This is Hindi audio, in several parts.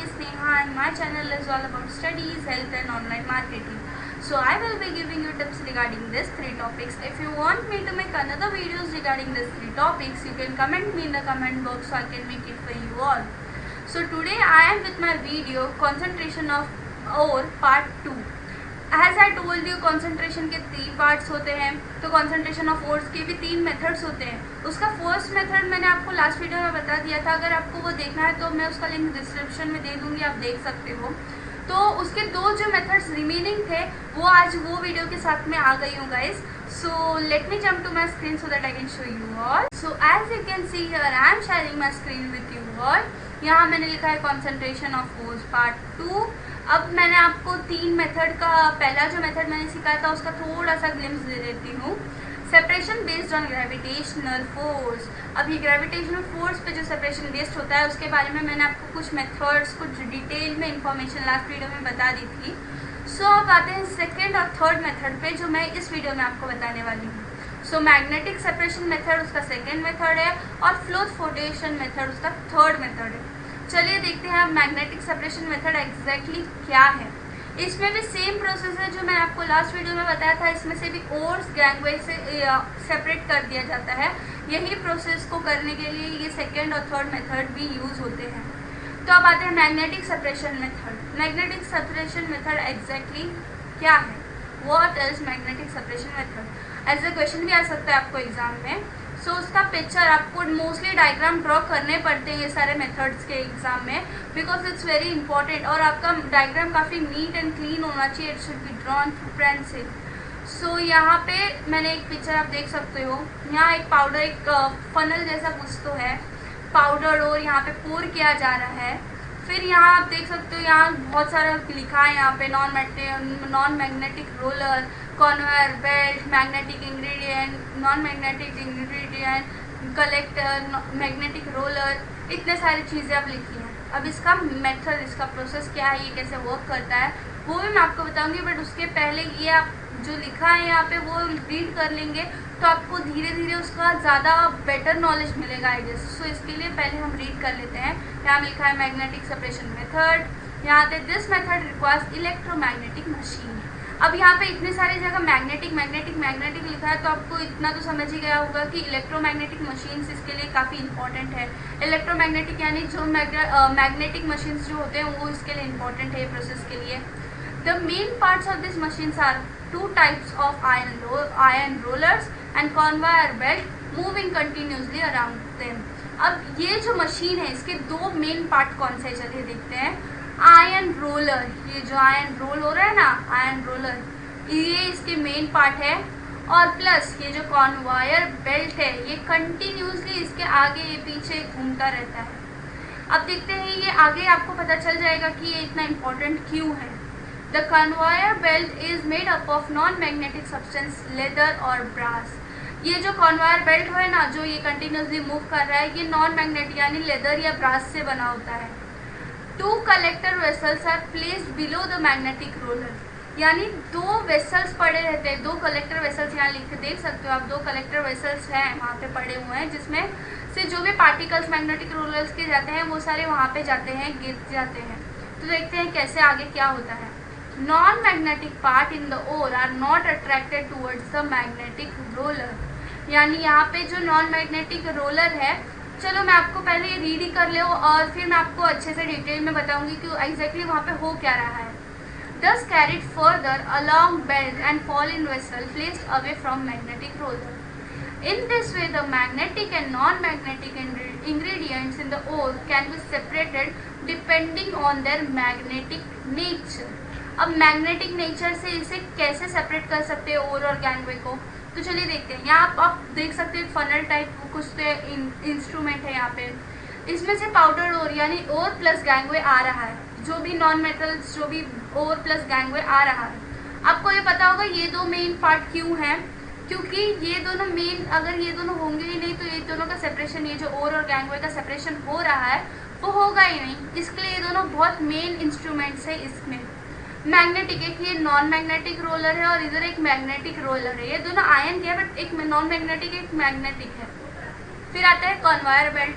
is Neha and my channel is all about studies, health and online marketing. So I will be giving you tips regarding these three topics. If you want me to make another videos regarding these three topics, you can comment me in the comment box so I can make it for you all. So today I am with my video concentration of ore part 2. As I told you concentration के 3 पार्ट्स होते हैं, तो concentration of ores के भी 3 मेथड्स होते हैं. उसका फर्स्ट मेथड मैंने आपको लास्ट वीडियो में बता दिया था. अगर आपको वो देखना है तो मैं उसका लिंक डिस्क्रिप्शन में दे दूंगी, आप देख सकते हो. तो उसके 2 जो मेथड्स रिमेनिंग थे वो आज वो वीडियो के साथ में आ गई हूँ guys. So let me jump to my screen so that I can show you all. So as you can see here I am sharing my screen with you all. यहाँ मैंने लिखा है कॉन्सेंट्रेशन ऑफ ओर्स पार्ट 2. अब मैंने आपको 3 मेथड का पहला जो मेथड मैंने सिखाया था उसका थोड़ा सा ग्लिम्स दे देती हूँ. Separation based on gravitational force. अब ये ग्रेविटेशनल फोर्स पे जो सेपरेशन बेस्ड होता है उसके बारे में मैंने आपको कुछ मेथड्स कुछ डिटेल में इंफॉर्मेशन लास्ट वीडियो में बता दी थी. सो अब आते हैं सेकेंड और थर्ड मेथड पे जो मैं इस वीडियो में आपको बताने वाली हूँ. सो मैग्नेटिक सेपरेशन मेथड उसका सेकेंड मेथड है और फ्लोट फ्लोटेशन मेथड उसका थर्ड मेथड है. चलिए देखते हैं अब मैग्नेटिक सेपरेशन मेथड एग्जैक्टली क्या है. इसमें भी सेम प्रोसेस है जो मैंने आपको लास्ट वीडियो में बताया था. इसमें से भी ओर्स गैंगवे से सेपरेट कर दिया जाता है. यही प्रोसेस को करने के लिए ये सेकेंड और थर्ड मेथड भी यूज होते हैं. तो अब आते हैं magnetic separation method. Magnetic separation method exactly क्या है, what is magnetic separation method. As a question भी आ सकता है आपको एग्जाम में. सो उसका पिक्चर आपको मोस्टली डायग्राम ड्रॉ करने पड़ते हैं ये सारे मेथड्स के एग्जाम में, बिकॉज इट्स वेरी इंपॉर्टेंट. और आपका डायग्राम काफ़ी नीट एंड क्लीन होना चाहिए. It should be drawn through pencil. So यहाँ पे मैंने एक पिक्चर आप देख सकते हो. यहाँ एक पाउडर एक फनल जैसा कुछ तो है पाउडर और यहाँ पे पोर किया जा रहा है. फिर यहाँ आप देख सकते हो यहाँ बहुत सारा लिखा है. यहाँ पे non magnetic roller, conveyor belt, magnetic ingredient, non magnetic ingredient, collector, magnetic roller, इतने सारी चीज़ें अब लिखी हैं. अब इसका मेथड, इसका प्रोसेस क्या है, ये कैसे वर्क करता है वो भी मैं आपको बताऊंगी. बट उसके पहले ये आप जो लिखा है यहाँ पे वो रीड कर लेंगे तो आपको धीरे धीरे उसका ज़्यादा बेटर नॉलेज मिलेगा आई गेस. सो इसके लिए पहले हम रीड कर लेते हैं. यहाँ लिखा है मैग्नेटिक सेपरेशन मेथड. यहाँ पे this method requires electromagnetic machine. अब यहाँ पे इतने सारी जगह मैग्नेटिक मैग्नेटिक मैग्नेटिक लिखा है तो आपको इतना तो समझ ही गया होगा कि इलेक्ट्रोमैग्नेटिक मशीन्स इसके लिए काफ़ी इंपॉर्टेंट है. इलेक्ट्रोमैग्नेटिक यानी जो मैग्नेटिक मशीन्स जो होते हैं वो इसके लिए इंपॉर्टेंट है प्रोसेस के लिए. The main parts of this machines are 2 types of iron rollers and conveyor belt moving continuously around them. अब ये जो मशीन है इसके 2 मेन पार्ट कौन से चलिए देखते हैं. आयरन रोलर, ये जो आयरन रोल हो रहा है ना आयरन रोलर, ये इसके मेन पार्ट है. और प्लस ये जो कॉन्वायर बेल्ट है ये कंटिन्यूसली इसके आगे ये पीछे घूमता रहता है. अब देखते हैं ये आगे आपको पता चल जाएगा कि ये इतना इम्पोर्टेंट क्यों है. The conveyor belt is made up of non-magnetic substance, leather और brass. ये जो conveyor belt है ना जो ये continuously move कर रहा है ये non-magnetic यानी leather या brass से बना होता है. 2 collector vessels are placed below the magnetic roller. यानी 2 vessels पड़े रहते हैं. 2 collector vessels यहाँ लिख के देख सकते हो आप. 2 collector vessels हैं वहाँ पे पड़े हुए हैं जिसमें से जो भी particles magnetic rollers के जाते हैं वो सारे वहाँ पे जाते हैं, गिर जाते हैं. तो देखते हैं कैसे आगे क्या होता है. Non-magnetic part in the ore are not attracted towards the magnetic roller. यानी यहाँ पे जो नॉन मैग्नेटिक रोलर है, चलो मैं आपको पहले ये रीड ही कर लो और फिर मैं आपको अच्छे से डिटेल में बताऊंगी कि एग्जैक्टली वहाँ पे हो क्या रहा है. Thus carried further along belt and fall in vessel placed away from magnetic roller. In this way the magnetic and non-magnetic ingredients in the ore can be separated depending on their magnetic nature. अब मैग्नेटिक नेचर से इसे कैसे सेपरेट कर सकते हैं ओर और गैंगवे को, तो चलिए देखते हैं. यहाँ आप देख सकते हैं फनल टाइप कुछ इंस्ट्रूमेंट है. यहाँ पे इसमें से पाउडर ओर यानी ओर प्लस गैंगवे आ रहा है. जो भी नॉन मेटल्स जो भी ओर प्लस गैंगवे आ रहा है. आपको ये पता होगा ये 2 मेन पार्ट क्यों हैं, क्योंकि ये दोनों मेन अगर ये दोनों होंगे ही नहीं तो ये दोनों का सेपरेशन, ये जो ओर और गैंगवे का सेपरेशन हो रहा है वो होगा ही नहीं. इसके लिए ये दोनों बहुत मेन इंस्ट्रूमेंट्स है. इसमें मैग्नेटिक एक ये नॉन मैग्नेटिक रोलर है और इधर एक मैग्नेटिक रोलर है. ये दोनों आयन के है बट एक नॉन मैग्नेटिक एक मैग्नेटिक है. फिर आता है कॉन्वायर बेल्ट.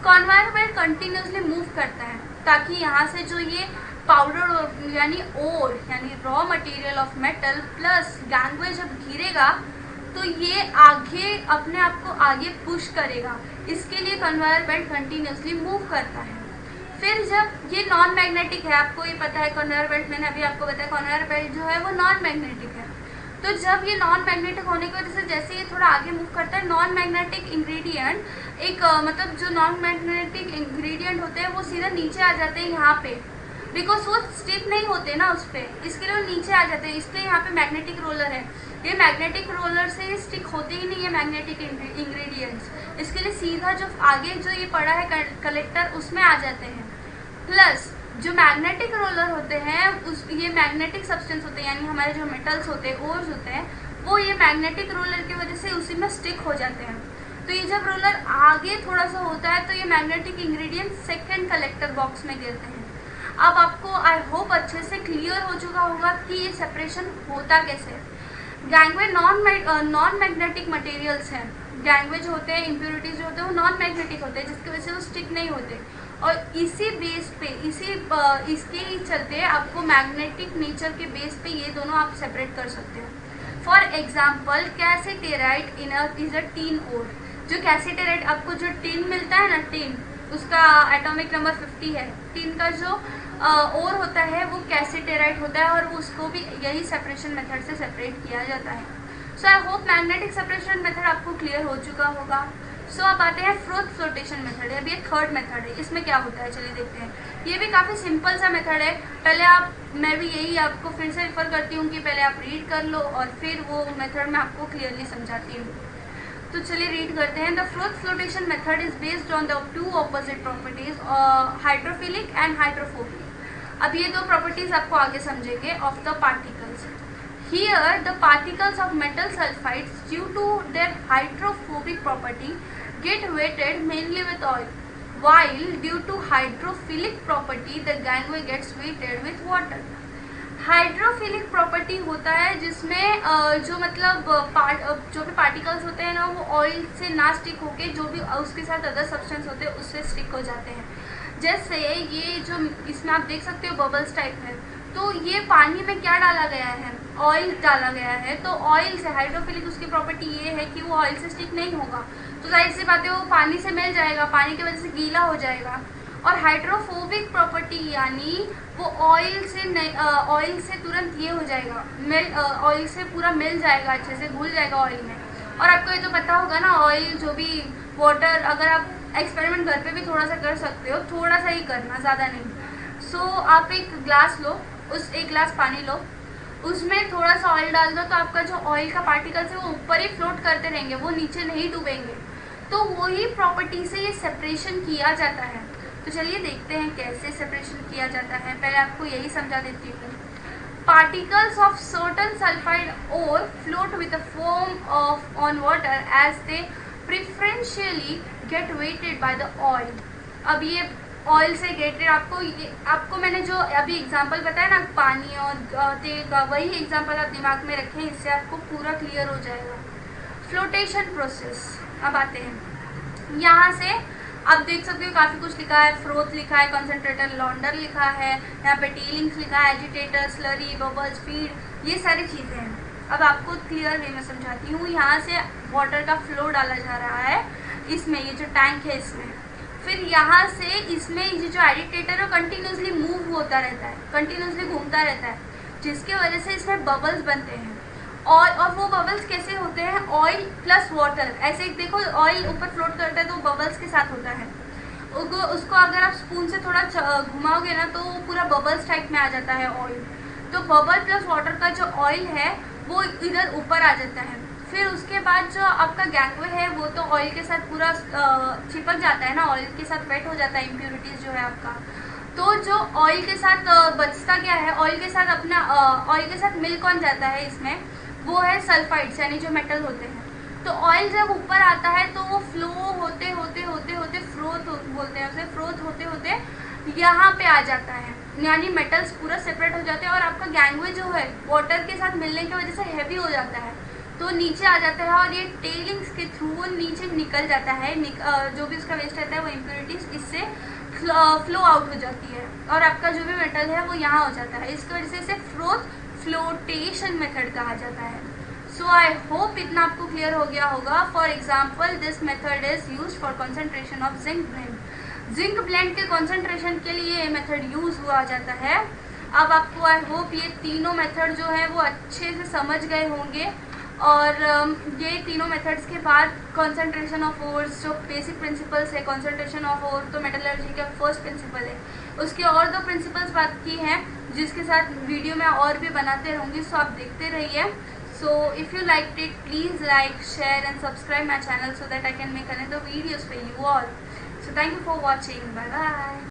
कॉन्वायर बेल्ट कंटिन्यूसली मूव करता है ताकि यहाँ से जो ये पाउडर यानी ओर यानी raw material of metal plus gangway जब गिरेगा तो ये आगे अपने आप को आगे पुश करेगा। इसके लिए कन्वेयर बेल्ट कंटिन्यूसली मूव करता है। फिर जब ये नॉन मैग्नेटिक है, आपको ये पता है कन्वेयर बेल्ट, मैंने अभी आपको बताया कन्वेयर बेल्ट जो है वो नॉन मैग्नेटिक है। तो जब ये नॉन मैग्नेटिक होने की वजह से जैसे ये थोड़ा आगे मूव करता है, नॉन मैग्नेटिक इंग्रेडिएंट एक मतलब जो नॉन मैग्नेटिक इंग्रेडिएंट होते हैं वो सीधा नीचे आ जाते हैं यहाँ पे, बिकॉज वो स्टिक नहीं होते ना उस पर, इसके लिए वो नीचे आ जाते हैं। इसलिए यहाँ पे मैग्नेटिक रोलर है। ये मैग्नेटिक रोलर से स्टिक होते ही नहीं है मैग्नेटिक इंग्रेडिएंट्स, इसके लिए सीधा जो आगे जो ये पड़ा है कलेक्टर उसमें आ जाते हैं। प्लस जो मैग्नेटिक रोलर होते हैं उस ये मैग्नेटिक सब्सटेंस होते हैं, यानी हमारे जो मेटल्स होते हैं ओर्स होते हैं वो ये मैग्नेटिक रोलर की वजह से उसी में स्टिक हो जाते हैं। तो ये जब रोलर आगे थोड़ा सा होता है तो ये magnetic ingredient second collector box में गिरते हैं। अब आपको आई होप अच्छे से क्लियर हो चुका होगा कि ये सेपरेशन होता कैसे है। गैंगवे नॉन मैग्नेटिक मटेरियल्स हैं। गैंगवे जो होते हैं, इम्प्योरिटीज जो होते हैं वो नॉन मैग्नेटिक होते हैं, जिसकी वजह से वो स्टिक नहीं होते। और इसी बेस पे इसके ही चलते आपको मैग्नेटिक नेचर के बेस पे ये दोनों आप सेपरेट कर सकते हैं। For example cassiterite is a tin ore. जो कैसेटेराइट आपको जो टीन मिलता है ना, टीन उसका एटॉमिक नंबर 50 है। टीन का जो ओर होता है वो कैसेटेराइट होता है और उसको भी यही सेपरेशन मेथड से सेपरेट किया जाता है। So I hope magnetic separation method आपको क्लियर हो चुका होगा। सो अब आते हैं फ्रोथ फ्लोटेशन मेथड है। अब ये थर्ड मेथड है। इसमें क्या होता है चलिए देखते हैं। ये भी काफ़ी सिंपल सा मेथड है। पहले मैं भी यही आपको फिर से रिफर करती हूँ कि पहले आप रीड कर लो और फिर वो मेथड मैं आपको क्लियरली समझाती हूँ। तो चलिए रीड करते हैं। The froth flotation method is based on the two opposite properties, hydrophilic and hydrophobic. अब ये दो प्रॉपर्टीज आपको आगे समझेंगे of the particles. Here the particles of metal sulfides due to their hydrophobic property get weighted mainly with oil, while due to hydrophilic property the gangway gets weighted with water. Hydrophilic property होता है जिसमें जो मतलब जो भी पार्टिकल्स होते हैं ना वो ऑयल से ना स्टिक होके जो भी उसके साथ अदर सब्सटेंस होते हैं उससे स्टिक हो जाते हैं। जैसे ये जो इसमें आप देख सकते हो बबल्स टाइप है, तो ये पानी में क्या डाला गया है, ऑयल डाला गया है। तो ऑयल से हाइड्रोफिलिक उसकी प्रॉपर्टी ये है कि वो ऑयल से स्टिक नहीं होगा, तो जाहिर सी बात है वो पानी से मिल जाएगा, पानी की वजह से गीला हो जाएगा। और हाइड्रोफोबिक प्रॉपर्टी यानी वो ऑयल से तुरंत ये हो जाएगा, ऑयल से पूरा मिल जाएगा, अच्छे से घुल जाएगा ऑयल में। और आपको ये तो पता होगा ना, ऑयल जो भी वाटर, अगर आप एक्सपेरिमेंट घर पे भी थोड़ा सा कर सकते हो, थोड़ा सा ही करना, ज़्यादा नहीं। सो आप एक ग्लास लो, एक ग्लास पानी लो, उसमें थोड़ा सा ऑयल डाल दो, तो आपका जो ऑयल का पार्टिकल्स है वो ऊपर ही फ्लोट करते रहेंगे, वो नीचे नहीं डूबेंगे। तो वही प्रॉपर्टी से ये सेपरेशन किया जाता है। तो चलिए देखते हैं कैसे सेपरेशन किया जाता है। पहले आपको यही समझा देती हूँ। Particles of certain sulphide ore float with a foam of on water as they preferentially get wetted by the oil. अब ये ऑयल से गेटेड, आपको मैंने जो अभी एग्जांपल बताया ना पानी और तेल का, वही एग्जांपल आप दिमाग में रखें, इससे आपको पूरा क्लियर हो जाएगा। Flotation process. अब आते हैं यहाँ से, आप देख सकते हो काफ़ी कुछ लिखा है, फ्रोथ लिखा है, कंसनट्रेटर, लॉन्डर लिखा है, यहाँ पे टेलिंग्स लिखा है, एजिटेटर, स्लरी, बबल्स, फीड, ये सारी चीज़ें हैं। अब आपको क्लियर वे में समझाती हूँ। यहाँ से वाटर का फ्लो डाला जा रहा है इसमें, ये जो टैंक है इसमें। फिर यहाँ से इसमें ये जो एजिटेटर है कंटिन्यूसली मूव होता रहता है, कंटिन्यूसली घूमता रहता है, जिसकी वजह से इसमें बबल्स बनते हैं। और वो बबल्स कैसे होते हैं, ऑयल प्लस वाटर। ऐसे देखो ऑयल ऊपर फ्लोट करता है तो बबल्स के साथ होता है, उसको अगर आप स्पून से थोड़ा घुमाओगे ना तो पूरा बबल्स टाइप में आ जाता है ऑयल। तो बबल प्लस वाटर का जो ऑयल है वो इधर ऊपर आ जाता है। फिर उसके बाद जो आपका गैंगवे है वो तो ऑयल के साथ पूरा चिपक जाता है ना, ऑयल के साथ वेट हो जाता है, इम्प्योरिटीज जो है आपका। तो जो ऑयल के साथ बचता क्या है, ऑयल के साथ ऑयल के साथ मिल कौन जाता है इसमें, वो है सल्फाइड्स, यानी जो मेटल होते हैं। तो ऑयल जब ऊपर आता है तो वो फ्लो होते होते होते होते फ्रोथ बोलते हैं उसे, फ्रोथ होते होते यहाँ पे आ जाता है, यानी मेटल्स पूरा सेपरेट हो जाते हैं। और आपका गैंगवे जो है वाटर के साथ मिलने की वजह से हैवी हो जाता है, तो नीचे आ जाता है और ये टेलिंग्स के थ्रू वो नीचे निकल जाता है। जो भी उसका वेस्ट रहता है वो इम्प्योरिटीज इससे फ्लो आउट हो जाती है। और आपका जो भी मेटल है वो यहाँ हो जाता है। इसकी वजह से इसे फ्लोटेशन मेथड कहा जाता है। सो आई होप इतना आपको क्लियर हो गया होगा। For example this method is use for concentration of zinc blende. Zinc blende के कॉन्सेंट्रेशन के लिए ये मेथड यूज हुआ जाता है। अब आपको आई होप ये तीनों मेथड जो है वो अच्छे से समझ गए होंगे। और ये तीनों मेथड्स के बाद कॉन्सेंट्रेशन ऑफ ओर्स जो बेसिक प्रिंसिपल्स है, कॉन्सेंट्रेशन ऑफ ओर तो मेटलर्जी का फर्स्ट प्रिंसिपल है, उसके और दो प्रिंसिपल्स बात की हैं जिसके साथ वीडियो में और भी बनाते रहूँगी। सो आप देखते रहिए। So if you liked it, please like, share and subscribe my channel so that I can make another videos for you all. So thank you for watching. Bye bye.